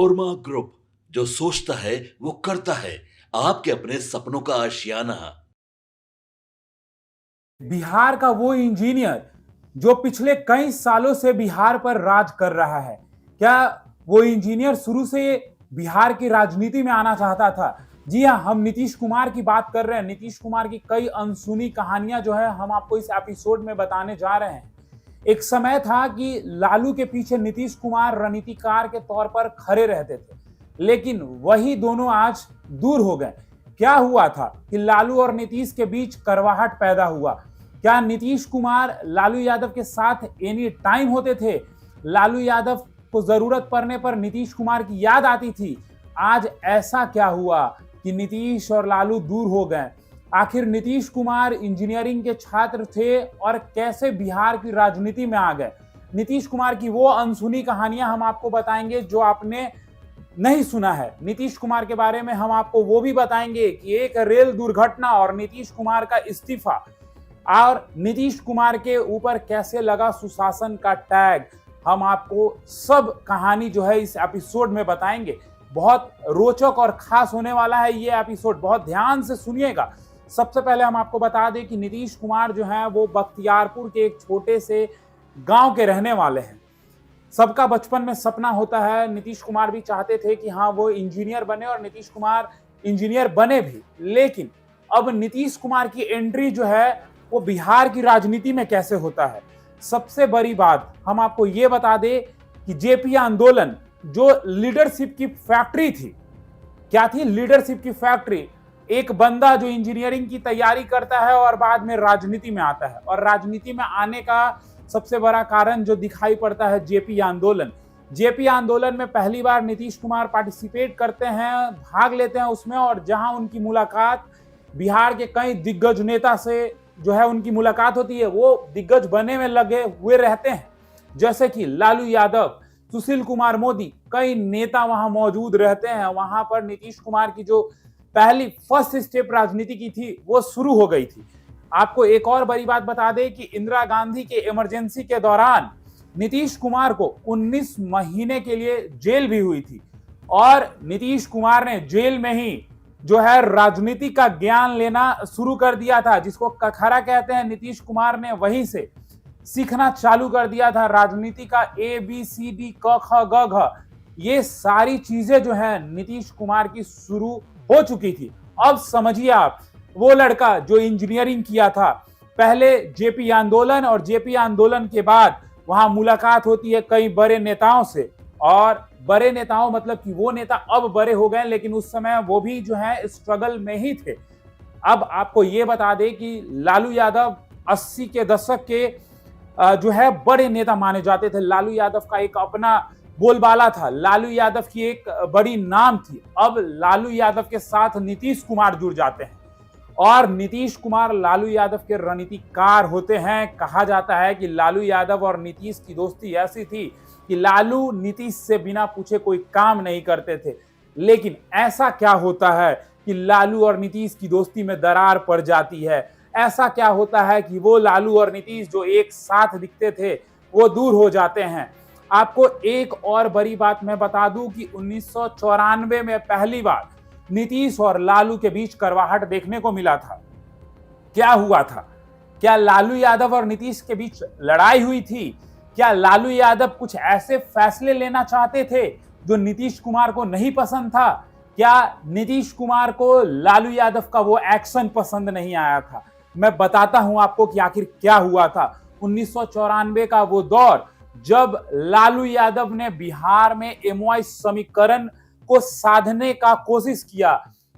नोरमा group, जो सोचता है वो करता है। आपके अपने सपनों का आशियाना। बिहार का वो इंजीनियर जो पिछले कई सालों से बिहार पर राज कर रहा है, क्या वो इंजीनियर शुरू से बिहार की राजनीति में आना चाहता था? जी हाँ, हम नीतीश कुमार की बात कर रहे हैं। नीतीश कुमार की कई अनसुनी कहानियां जो है हम आपको इस एपिसोड में बताने जा रहे हैं। एक समय था कि लालू के पीछे नीतीश कुमार रणनीतिकार के तौर पर खड़े रहते थे, लेकिन वही दोनों आज दूर हो गए। क्या हुआ था कि लालू और नीतीश के बीच करवाहट पैदा हुआ? क्या नीतीश कुमार लालू यादव के साथ एनी टाइम होते थे? लालू यादव को जरूरत पड़ने पर नीतीश कुमार की याद आती थी? आज ऐसा क्या हुआ कि नीतीश और लालू दूर हो गए? आखिर नीतीश कुमार इंजीनियरिंग के छात्र थे और कैसे बिहार की राजनीति में आ गए? नीतीश कुमार की वो अनसुनी कहानियां हम आपको बताएंगे जो आपने नहीं सुना है। नीतीश कुमार के बारे में हम आपको वो भी बताएंगे कि एक रेल दुर्घटना और नीतीश कुमार का इस्तीफा और नीतीश कुमार के ऊपर कैसे लगा सुशासन का टैग, हम आपको सब कहानी जो है इस एपिसोड में बताएंगे। बहुत रोचक और खास होने वाला है ये एपिसोड, बहुत ध्यान से सुनिएगा। सबसे पहले हम आपको बता दें कि नीतीश कुमार जो है वो बख्तियारपुर के एक छोटे से गांव के रहने वाले हैं। सबका बचपन में सपना होता है, नीतीश कुमार भी चाहते थे कि हाँ वो इंजीनियर बने और नीतीश कुमार इंजीनियर बने भी। लेकिन अब नीतीश कुमार की एंट्री जो है वो बिहार की राजनीति में कैसे होता है? सबसे बड़ी बात हम आपको ये बता दें कि जेपी आंदोलन जो लीडरशिप की फैक्ट्री थी, क्या थी? लीडरशिप की फैक्ट्री। एक बंदा जो इंजीनियरिंग की तैयारी करता है और बाद में राजनीति में आता है, और राजनीति में आने का सबसे बड़ा कारण जो दिखाई पड़ता है जेपी आंदोलन। जेपी आंदोलन में पहली बार नीतीश कुमार पार्टिसिपेट करते हैं, भाग लेते हैं उसमें, और जहां उनकी मुलाकात बिहार के कई दिग्गज नेता से जो है उनकी मुलाकात होती है, वो दिग्गज बनने में लगे हुए रहते हैं, जैसे कि लालू यादव, सुशील कुमार मोदी, कई नेता वहां मौजूद रहते हैं। वहां पर नीतीश कुमार की जो पहली फर्स्ट स्टेप राजनीति की थी वो शुरू हो गई थी। आपको एक और बड़ी बात बता दें कि इंदिरा गांधी के इमरजेंसी के दौरान नीतीश कुमार को 19 महीने के लिए जेल भी हुई थी, और नीतीश कुमार ने जेल में ही जो है राजनीति का ज्ञान लेना शुरू कर दिया था, जिसको कखरा कहते हैं। नीतीश कुमार ने वहीं से सीखना चालू कर दिया था राजनीति का ABCD क ख ग घ, ये सारी चीजें जो है नीतीश कुमार की शुरू हो चुकी थी। अब समझिए आप, वो लड़का जो इंजीनियरिंग किया था, पहले जेपी आंदोलन, और जेपी आंदोलन के बाद वहां मुलाकात होती है कई बड़े नेताओं से, और बड़े नेताओं मतलब कि वो नेता अब बड़े हो गए, लेकिन उस समय वो भी जो है स्ट्रगल में ही थे। अब आपको ये बता दें कि लालू यादव 80 के दशक के जो है बड़े नेता माने जाते थे। लालू यादव का एक अपना बोलबाला था, लालू यादव की एक बड़ी नाम थी। अब लालू यादव के साथ नीतीश कुमार जुड़ जाते हैं, और नीतीश कुमार लालू यादव के रणनीतिकार होते हैं। कहा जाता है कि लालू यादव और नीतीश की दोस्ती ऐसी थी कि लालू नीतीश से बिना पूछे कोई काम नहीं करते थे। लेकिन ऐसा क्या होता है कि लालू और नीतीश की दोस्ती में दरार पड़ जाती है? ऐसा क्या होता है कि वो लालू और नीतीश जो एक साथ दिखते थे वो दूर हो जाते हैं? आपको एक और बड़ी बात मैं बता दूं कि 1994 में पहली बार नीतीश और लालू के बीच करवाहट देखने को मिला था। क्या हुआ था? क्या लालू यादव और नीतीश के बीच लड़ाई हुई थी? क्या लालू यादव कुछ ऐसे फैसले लेना चाहते थे जो नीतीश कुमार को नहीं पसंद था? क्या नीतीश कुमार को लालू यादव का वो एक्शन पसंद नहीं आया था? मैं बताता हूं आपको कि आखिर क्या हुआ था। 1994 का वो दौर जब लालू यादव ने बिहार में MOI समीकरण को साधने का कोशिश किया,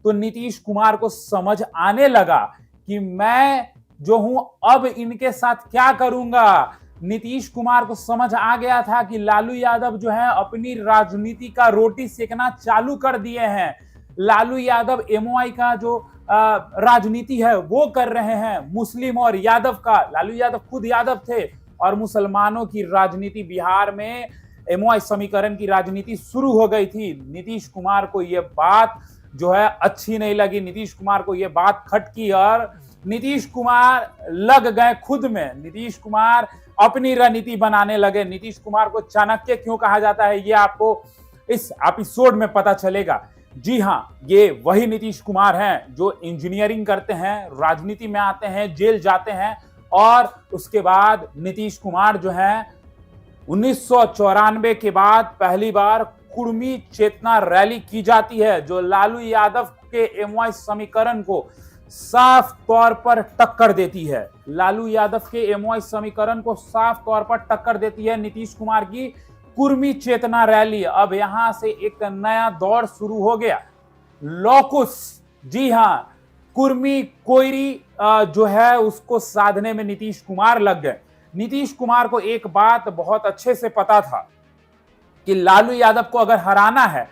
तो नीतीश कुमार को समझ आने लगा कि मैं जो हूं अब इनके साथ क्या करूंगा। नीतीश कुमार को समझ आ गया था कि लालू यादव जो है अपनी राजनीति का रोटी सेकना चालू कर दिए हैं। लालू यादव MOI का जो राजनीति है वो कर रहे हैं, मुस्लिम और यादव का। लालू यादव खुद यादव थे, और मुसलमानों की राजनीति बिहार में MOI समीकरण की राजनीति शुरू हो गई थी। नीतीश कुमार को यह बात जो है अच्छी नहीं लगी, नीतीश कुमार को यह बात खटकी, और नीतीश कुमार लग गए खुद में। नीतीश कुमार अपनी रणनीति बनाने लगे। नीतीश कुमार को चाणक्य क्यों कहा जाता है ये आपको इस एपिसोड में पता चलेगा। जी हां, ये वही नीतीश कुमार हैं जो इंजीनियरिंग करते हैं, राजनीति में आते हैं, जेल जाते हैं और उसके बाद नीतीश कुमार जो हैं 1994 के बाद पहली बार कुर्मी चेतना रैली की जाती है जो लालू यादव के एमवाई समीकरण को साफ तौर पर टक्कर देती है। लालू यादव के एमवाई समीकरण को साफ तौर पर टक्कर देती है नीतीश कुमार की कुर्मी चेतना रैली। अब यहां से एक नया दौर शुरू हो गया, लॉकुस। जी हां, कुर्मी कोयरी जो है उसको साधने में नीतीश कुमार लग गए। नीतीश कुमार को एक बात बहुत अच्छे से पता था कि लालू यादव को अगर हराना है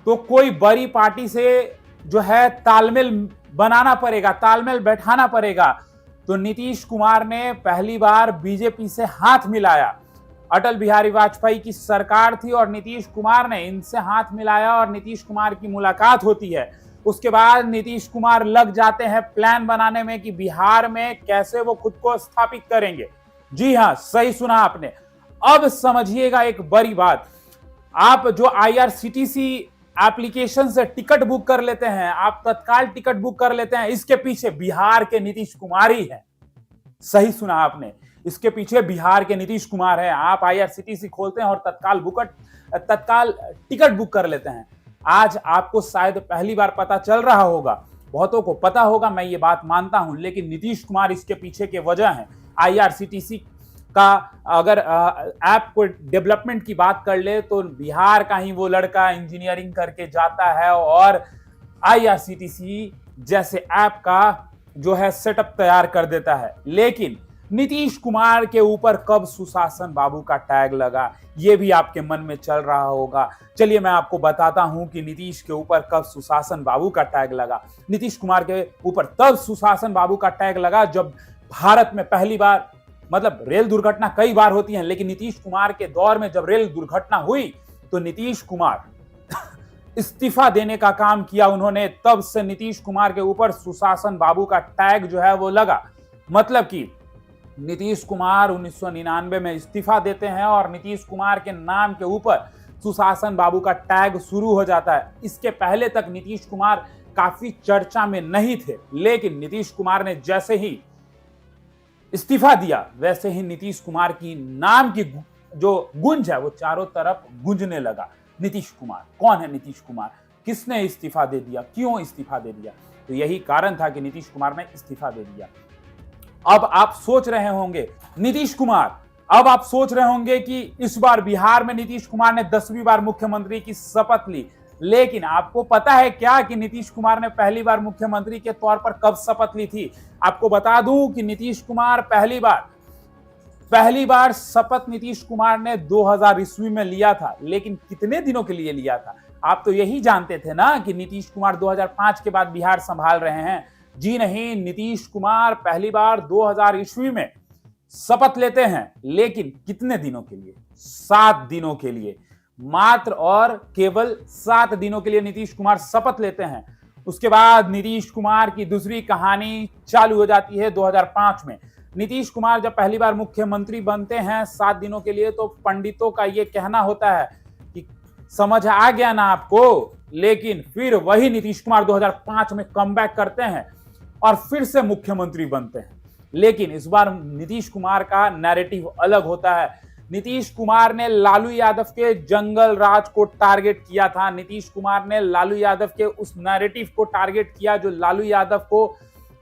तो कोई बड़ी पार्टी से जो है तालमेल बनाना पड़ेगा, तालमेल बैठाना पड़ेगा। तो नीतीश कुमार ने पहली बार बीजेपी से हाथ मिलाया। अटल बिहारी वाजपेयी की सरकार थी और नीतीश कुमार ने इनसे हाथ मिलाया और नीतीश कुमार की मुलाकात होती है। उसके बाद नीतीश कुमार लग जाते हैं प्लान बनाने में कि बिहार में कैसे वो खुद को स्थापित करेंगे। जी हां, सही सुना आपने। अब समझिएगा एक बड़ी बात, आप जो IRCTC एप्लीकेशन से टिकट बुक कर लेते हैं, आप तत्काल टिकट बुक कर लेते हैं, इसके पीछे बिहार के नीतीश कुमार ही है। सही सुना आपने, इसके पीछे बिहार के नीतीश कुमार है। आप IRCTC खोलते हैं और तत्काल टिकट बुक कर लेते हैं। आज आपको शायद पहली बार पता चल रहा होगा, बहुतों को पता होगा, मैं ये बात मानता हूं, लेकिन नीतीश कुमार इसके पीछे के वजह हैं। IRCTC का अगर ऐप को डेवलपमेंट की बात कर ले तो बिहार का ही वो लड़का इंजीनियरिंग करके जाता है और IRCTC जैसे ऐप का जो है सेटअप तैयार कर देता है। लेकिन नीतीश कुमार के ऊपर कब सुशासन बाबू का टैग लगा, ये भी आपके मन में चल रहा होगा। चलिए मैं आपको बताता हूं कि नीतीश के ऊपर कब सुशासन बाबू का टैग लगा। नीतीश कुमार के ऊपर तब सुशासन बाबू का टैग लगा जब भारत में पहली बार, मतलब रेल दुर्घटना कई बार होती है, लेकिन नीतीश कुमार के दौर में जब रेल दुर्घटना हुई तो नीतीश कुमार इस्तीफा देने का काम किया उन्होंने। तब से नीतीश कुमार के ऊपर सुशासन बाबू का टैग जो है वो लगा। मतलब कि नीतीश कुमार 1999 में इस्तीफा देते हैं और नीतीश कुमार के नाम के ऊपर सुशासन बाबू का टैग शुरू हो जाता है। इसके पहले तक नीतीश कुमार काफी चर्चा में नहीं थे, लेकिन नीतीश कुमार ने जैसे ही इस्तीफा दिया वैसे ही नीतीश कुमार की नाम की जो गुंज है वो चारों तरफ गूंजने लगा। नीतीश कुमार कौन है? नीतीश कुमार किसने इस्तीफा दे दिया, क्यों इस्तीफा दे दिया? तो यही कारण था कि नीतीश कुमार ने इस्तीफा दे दिया। अब आप सोच रहे होंगे नीतीश कुमार, अब आप सोच रहे होंगे कि इस बार बिहार में नीतीश कुमार ने 10वीं बार मुख्यमंत्री की शपथ ली, लेकिन आपको पता है क्या कि नीतीश कुमार ने पहली बार मुख्यमंत्री के तौर पर कब शपथ ली थी? आपको बता दूं कि नीतीश कुमार पहली बार शपथ नीतीश कुमार ने 2000 ईस्वी में लिया था, लेकिन कितने दिनों के लिए लिया था? आप तो यही जानते थे ना कि नीतीश कुमार 2005 के बाद बिहार संभाल रहे हैं। जी नहीं, नीतीश कुमार पहली बार 2000 ईस्वी में शपथ लेते हैं, लेकिन कितने दिनों के लिए? 7 दिनों के लिए, मात्र और केवल 7 दिनों के लिए नीतीश कुमार शपथ लेते हैं। उसके बाद नीतीश कुमार की दूसरी कहानी चालू हो जाती है 2005 में। नीतीश कुमार जब पहली बार मुख्यमंत्री बनते हैं 7 दिनों के लिए, तो पंडितों का यह कहना होता है कि समझ आ गया ना आपको, लेकिन फिर वही नीतीश कुमार 2005 में कमबैक करते हैं और फिर से मुख्यमंत्री बनते हैं। लेकिन इस बार नीतीश कुमार का नैरेटिव अलग होता है। नीतीश कुमार ने लालू यादव के जंगल राज को टारगेट किया था। नीतीश कुमार ने लालू यादव के उस नैरेटिव को टारगेट किया जो लालू यादव को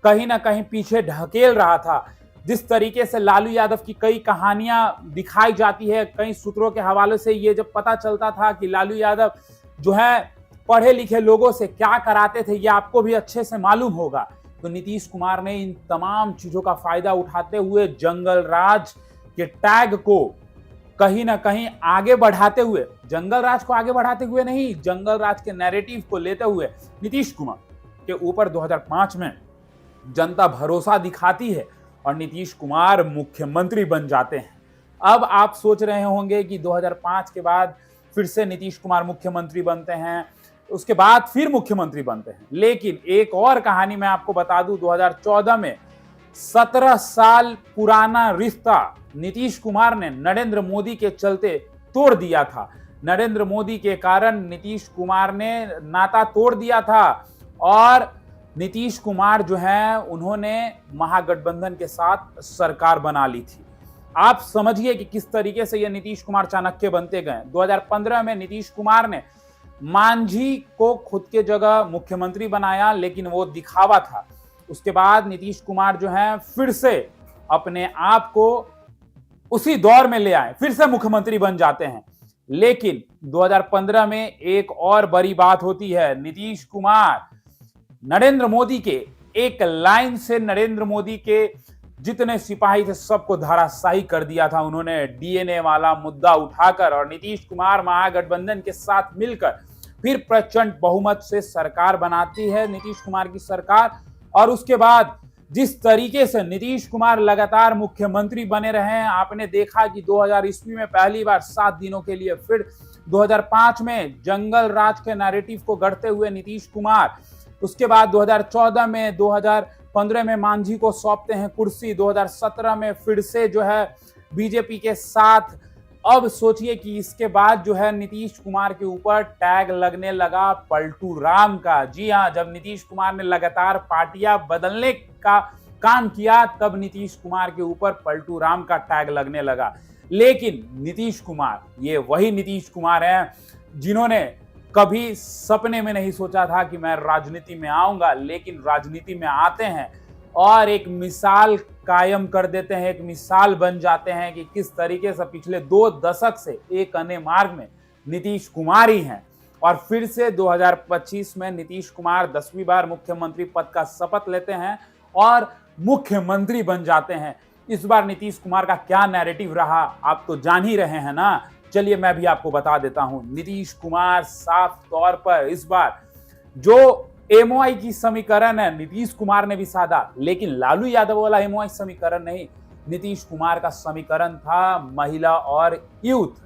कहीं ना कहीं पीछे ढकेल रहा था। जिस तरीके से लालू यादव की कई कहानियां दिखाई जाती है, कई सूत्रों के हवाले से ये जब पता चलता था कि लालू यादव जो है पढ़े लिखे लोगों से क्या कराते थे, ये आपको भी अच्छे से मालूम होगा। तो नीतीश कुमार ने इन तमाम चीजों का फायदा उठाते हुए जंगल राज के टैग को कहीं ना कहीं आगे बढ़ाते हुए, जंगल राज को आगे बढ़ाते हुए नहीं, जंगल राज के नैरेटिव को लेते हुए नीतीश कुमार के ऊपर 2005 में जनता भरोसा दिखाती है और नीतीश कुमार मुख्यमंत्री बन जाते हैं। अब आप सोच रहे होंगे कि 2005 के बाद फिर से नीतीश कुमार मुख्यमंत्री बनते हैं, उसके बाद फिर मुख्यमंत्री बनते हैं। लेकिन एक और कहानी मैं आपको बता दूं, 2014 में 17 साल पुराना रिश्ता नीतीश कुमार ने नरेंद्र मोदी के चलते तोड़ दिया था। नरेंद्र मोदी के कारण नीतीश कुमार ने नाता तोड़ दिया था और नीतीश कुमार जो है उन्होंने महागठबंधन के साथ सरकार बना ली थी। आप समझिए कि किस तरीके से ये नीतीश कुमार चाणक्य बनते गए। 2015 में नीतीश कुमार ने मांझी को खुद के जगह मुख्यमंत्री बनाया, लेकिन वो दिखावा था। उसके बाद नीतीश कुमार जो है फिर से अपने आप को उसी दौर में ले आए, फिर से मुख्यमंत्री बन जाते हैं। लेकिन 2015 में एक और बड़ी बात होती है। नीतीश कुमार नरेंद्र मोदी के एक लाइन से नरेंद्र मोदी के जितने सिपाही थे सबको धराशायी कर दिया था उन्होंने, डीएनए वाला मुद्दा उठाकर। और नीतीश कुमार महागठबंधन के साथ मिलकर फिर प्रचंड बहुमत से सरकार बनाती है, नीतीश कुमार की सरकार। और उसके बाद जिस तरीके से नीतीश कुमार लगातार मुख्यमंत्री बने रहे हैं, आपने देखा कि 2000 ईस्वी में पहली बार 7 दिनों के लिए, फिर 2005 में जंगल राज के नैरेटिव को गढ़ते हुए नीतीश कुमार, उसके बाद 2014 में, 2015 में मांझी को सौंपते हैं कुर्सी, 2017 में फिर से जो है बीजेपी के साथ। अब सोचिए कि इसके बाद जो है नीतीश कुमार के ऊपर टैग लगने लगा पलटू राम का। जी हाँ, जब नीतीश कुमार ने लगातार पार्टियां बदलने का काम किया तब नीतीश कुमार के ऊपर पलटू राम का टैग लगने लगा। लेकिन नीतीश कुमार, ये वही नीतीश कुमार हैं जिन्होंने कभी सपने में नहीं सोचा था कि मैं राजनीति में आऊंगा, लेकिन राजनीति में आते हैं और एक मिसाल कायम कर देते हैं, एक मिसाल बन जाते हैं कि किस तरीके से पिछले 2 दशक से एक अन्य मार्ग में नीतीश कुमार ही हैं। और फिर से 2025 में नीतीश कुमार 10वीं बार मुख्यमंत्री पद का शपथ लेते हैं और मुख्यमंत्री बन जाते हैं। इस बार नीतीश कुमार का क्या नैरेटिव रहा आप तो जान ही रहे हैं ना। चलिए मैं भी आपको बता देता हूं। नीतीश कुमार साफ तौर पर इस बार जो एमओआई की समीकरण है नीतीश कुमार ने भी साधा, लेकिन लालू यादव वाला एमओआई समीकरण नहीं, नीतीश कुमार का समीकरण था महिला और यूथ।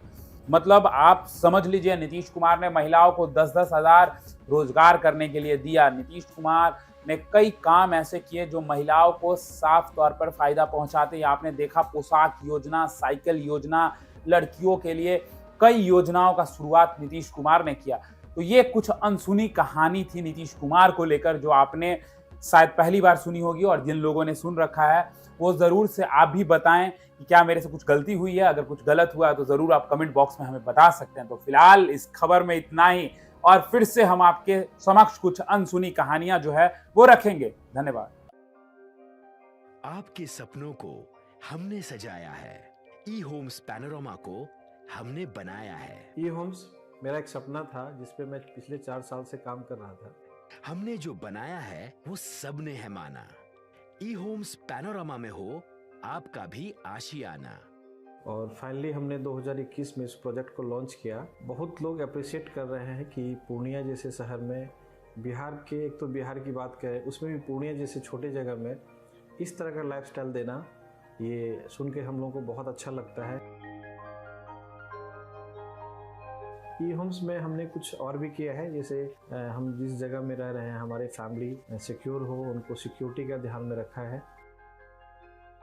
मतलब आप समझ लीजिए, नीतीश कुमार ने महिलाओं को 10-10 हजार रोजगार करने के लिए दिया। नीतीश कुमार ने कई काम ऐसे किए जो महिलाओं को साफ तौर पर फायदा पहुंचाते हैं। आपने देखा पोशाक योजना, साइकिल योजना, लड़कियों के लिए कई योजनाओं का शुरुआत नीतीश कुमार ने किया। तो ये कुछ अनसुनी कहानी थी नीतीश कुमार को लेकर जो आपने शायद पहली बार सुनी होगी, और जिन लोगों ने सुन रखा है वो जरूर से आप भी बताएं कि क्या मेरे से कुछ गलती हुई है। अगर कुछ गलत हुआ है तो जरूर आप कमेंट बॉक्स में हमें बता सकते हैं। तो फिलहाल इस खबर में इतना ही, और फिर से हम आपके समक्ष कुछ अनसुनी कहानियां जो है वो रखेंगे। धन्यवाद। आपके सपनों को हमने सजाया है, ई होम्स पैनोरामा को हमने बनाया है। ई होम्स मेरा एक सपना था जिस पे मैं पिछले 4 साल से काम कर रहा था। हमने जो बनाया है वो सबने है माना। ई होम्स पैनोरामा में हो आपका भी आशियाना। और फाइनली हमने 2021 में इस प्रोजेक्ट को लॉन्च किया। बहुत लोग अप्रिशिएट कर रहे हैं कि पूर्णिया जैसे शहर में, बिहार के, एक तो बिहार की बात करें उसमें भी पूर्णिया जैसे छोटे जगह में इस तरह का लाइफस्टाइल देना, ये सुन के हम लोगों को बहुत अच्छा लगता है। ई होम्स में हमने कुछ और भी किया है, जैसे हम जिस जगह में रह रहे हैं हमारे फैमिली सिक्योर हो, उनको सिक्योरिटी का ध्यान में रखा है।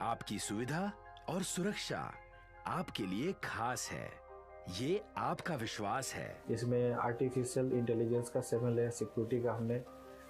आपकी सुविधा और सुरक्षा आपके लिए खास है, ये आपका विश्वास है। इसमें आर्टिफिशियल इंटेलिजेंस का 7 लेयर सिक्योरिटी का हमने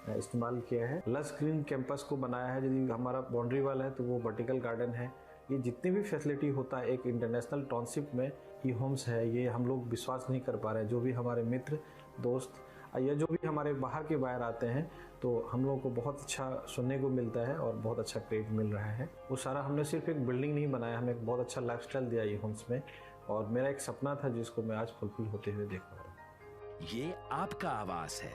इस्तेमाल किया है। लस ग्रीन कैंपस को बनाया है। यदि हमारा बाउंड्री वाल है तो वो वर्टिकल गार्डन है। ये जितनी भी फैसिलिटी होता है एक इंटरनेशनल टाउनशिप में ई होम्स है, ये हम लोग विश्वास नहीं कर पा रहे हैं। जो भी हमारे मित्र, दोस्त या जो भी हमारे बाहर के बाहर आते हैं तो हम लोगों को बहुत अच्छा सुनने को मिलता है और बहुत अच्छा क्रेडिट मिल रहा है। वो सारा हमने सिर्फ एक बिल्डिंग नहीं बनाया, हमें एक बहुत अच्छा लाइफस्टाइल दिया ई होम्स में, और मेरा एक सपना था जिसको मैं आज फुलफिल होते हुए देख पा रहा हूँ। ये आपका आवास है।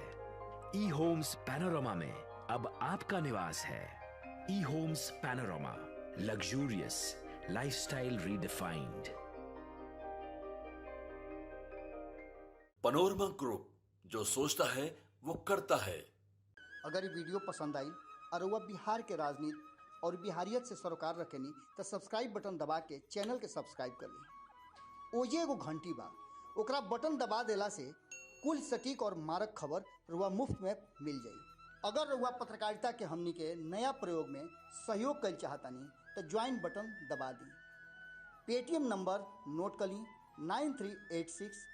ई होम्स पैनोरामा में अब आपका निवास है। E homes panorama, luxurious lifestyle redefined. Panorama group, जो सोचता है वो करता है। अगर ये वीडियो पसंद आई और वह बिहार के राजनीति और बिहारियत से सरोकार रखेनी तो सब्सक्राइब बटन दबा के चैनल के सब्सक्राइब कर ली। ओजे एगो घंटी बा, ओकरा बटन दबा देला से कुल सटीक और मारक खबर रुआ मुफ्त में मिल जाई। अगर रुआ पत्रकारिता के हमनी के नया प्रयोग में सहयोग कर चाहतानी तो ज्वाइन बटन दबा दी। पेटीएम नंबर नोट कर ली 9386